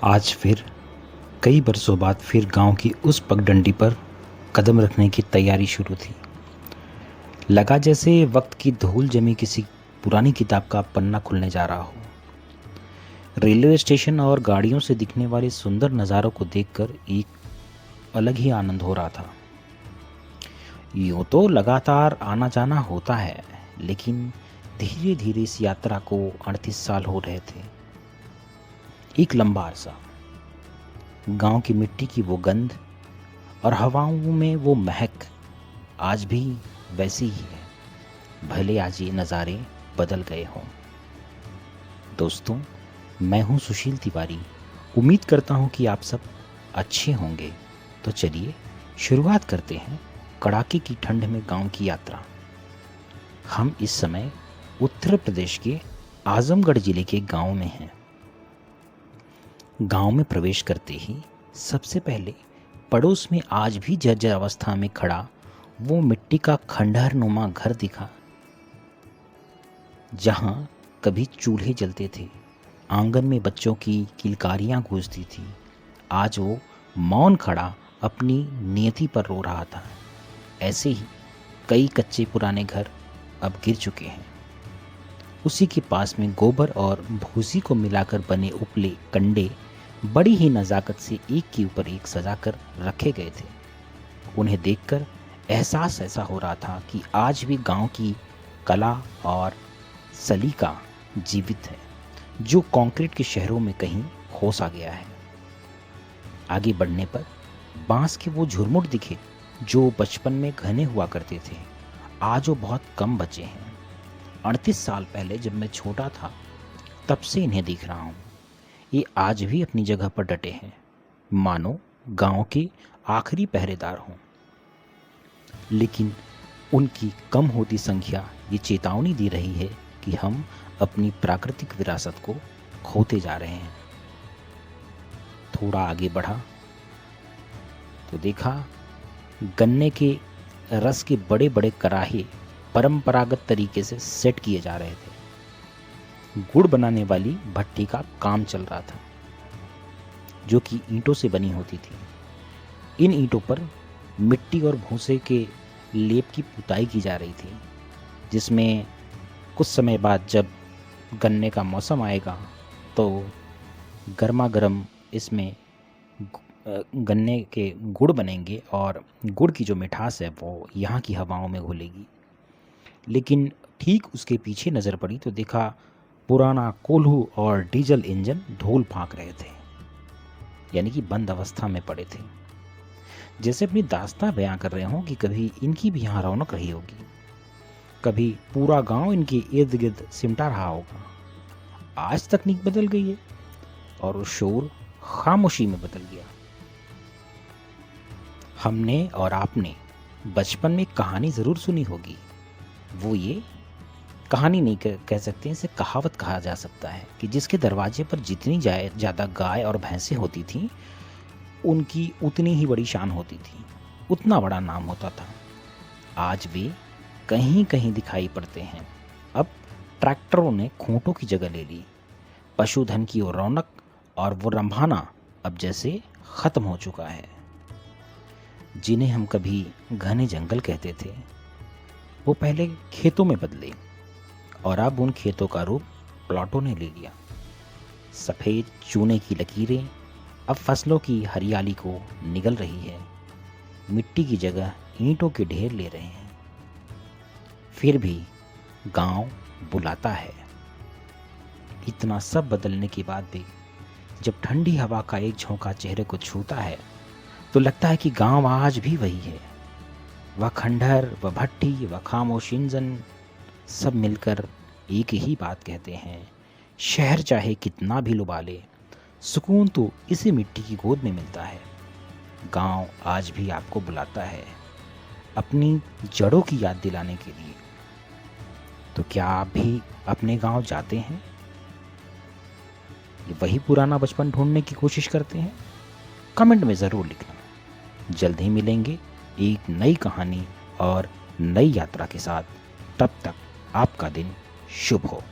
आज फिर कई बरसों बाद फिर गांव की उस पगडंडी पर कदम रखने की तैयारी शुरू थी। लगा जैसे वक्त की धूल जमी किसी पुरानी किताब का पन्ना खुलने जा रहा हो। रेलवे स्टेशन और गाड़ियों से दिखने वाले सुंदर नज़ारों को देखकर एक अलग ही आनंद हो रहा था। यूँ तो लगातार आना जाना होता है, लेकिन धीरे धीरे इस यात्रा को 38 साल हो रहे थे। एक लंबा अरसा। गांव की मिट्टी की वो गंध और हवाओं में वो महक आज भी वैसी ही है, भले आज ये नज़ारे बदल गए हों। दोस्तों, मैं हूं सुशील तिवारी। उम्मीद करता हूं कि आप सब अच्छे होंगे। तो चलिए शुरुआत करते हैं कड़ाके की ठंड में गांव की यात्रा। हम इस समय उत्तर प्रदेश के आजमगढ़ जिले के गांव में हैं। गांव में प्रवेश करते ही सबसे पहले पड़ोस में आज भी जर्जर अवस्था में खड़ा वो मिट्टी का खंडहर नुमा घर दिखा, जहां कभी चूल्हे जलते थे, आंगन में बच्चों की किलकारियां गूंजती थी। आज वो मौन खड़ा अपनी नियति पर रो रहा था। ऐसे ही कई कच्चे पुराने घर अब गिर चुके हैं। उसी के पास में गोबर और भूसी को मिलाकर बने उपले कंडे बड़ी ही नज़ाकत से एक के ऊपर एक सजाकर रखे गए थे। उन्हें देखकर एहसास ऐसा हो रहा था कि आज भी गांव की कला और सलीका जीवित है, जो कंक्रीट के शहरों में कहीं खो सा गया है। आगे बढ़ने पर बांस के वो झुरमुट दिखे जो बचपन में घने हुआ करते थे। आज वो बहुत कम बचे हैं। 38 साल पहले जब मैं छोटा था, तब से इन्हें देख रहा हूँ। ये आज भी अपनी जगह पर डटे हैं, मानो गांव के आखिरी पहरेदार हों। लेकिन उनकी कम होती संख्या ये चेतावनी दे रही है कि हम अपनी प्राकृतिक विरासत को खोते जा रहे हैं। थोड़ा आगे बढ़ा तो देखा गन्ने के रस के बड़े बड़े कराहे परंपरागत तरीके से सेट किए जा रहे थे। गुड़ बनाने वाली भट्टी का काम चल रहा था, जो कि ईंटों से बनी होती थी। इन ईंटों पर मिट्टी और भूसे के लेप की पुताई की जा रही थी, जिसमें कुछ समय बाद जब गन्ने का मौसम आएगा तो गर्मा गर्म इसमें गन्ने के गुड़ बनेंगे और गुड़ की जो मिठास है वो यहाँ की हवाओं में घुलेगी। लेकिन ठीक उसके पीछे नज़र पड़ी तो देखा पुराना कोल्हू और डीजल इंजन धूल फाँक रहे थे, यानी कि बंद अवस्था में पड़े थे। जैसे अपनी दास्तां बयां कर रहे हों कि कभी इनकी भी यहाँ रौनक रही होगी, कभी पूरा गांव इनके इर्द गिर्द सिमटा रहा होगा। आज तकनीक बदल गई है और वो शोर खामोशी में बदल गया। हमने और आपने बचपन में कहानी ज़रूर सुनी होगी। वो ये कहानी नहीं कह सकते, इसे कहावत कहा जा सकता है कि जिसके दरवाजे पर जितनी ज़्यादा गाय और भैंसें होती थीं, उनकी उतनी ही बड़ी शान होती थी, उतना बड़ा नाम होता था। आज वे कहीं कहीं दिखाई पड़ते हैं। अब ट्रैक्टरों ने खूंटों की जगह ले ली। पशुधन की वो रौनक और वो रंभाना अब जैसे ख़त्म हो चुका है। जिन्हें हम कभी घने जंगल कहते थे, वो पहले खेतों में बदले और अब उन खेतों का रूप प्लॉटों ने ले लिया। सफ़ेद चूने की लकीरें अब फसलों की हरियाली को निगल रही है। मिट्टी की जगह ईंटों के ढेर ले रहे हैं। फिर भी गांव बुलाता है। इतना सब बदलने के बाद भी जब ठंडी हवा का एक झोंका चेहरे को छूता है तो लगता है कि गांव आज भी वही है। वह खंडहर, वह भट्टी, वह खामोश इंजन, सब मिलकर एक ही बात कहते हैं, शहर चाहे कितना भी लुभा ले, सुकून तो इसी मिट्टी की गोद में मिलता है। गांव आज भी आपको बुलाता है, अपनी जड़ों की याद दिलाने के लिए। तो क्या आप भी अपने गांव जाते हैं? वही पुराना बचपन ढूंढने की कोशिश करते हैं? कमेंट में ज़रूर लिखना। जल्द ही मिलेंगे एक नई कहानी और नई यात्रा के साथ। तब तक आपका दिन शुभ हो।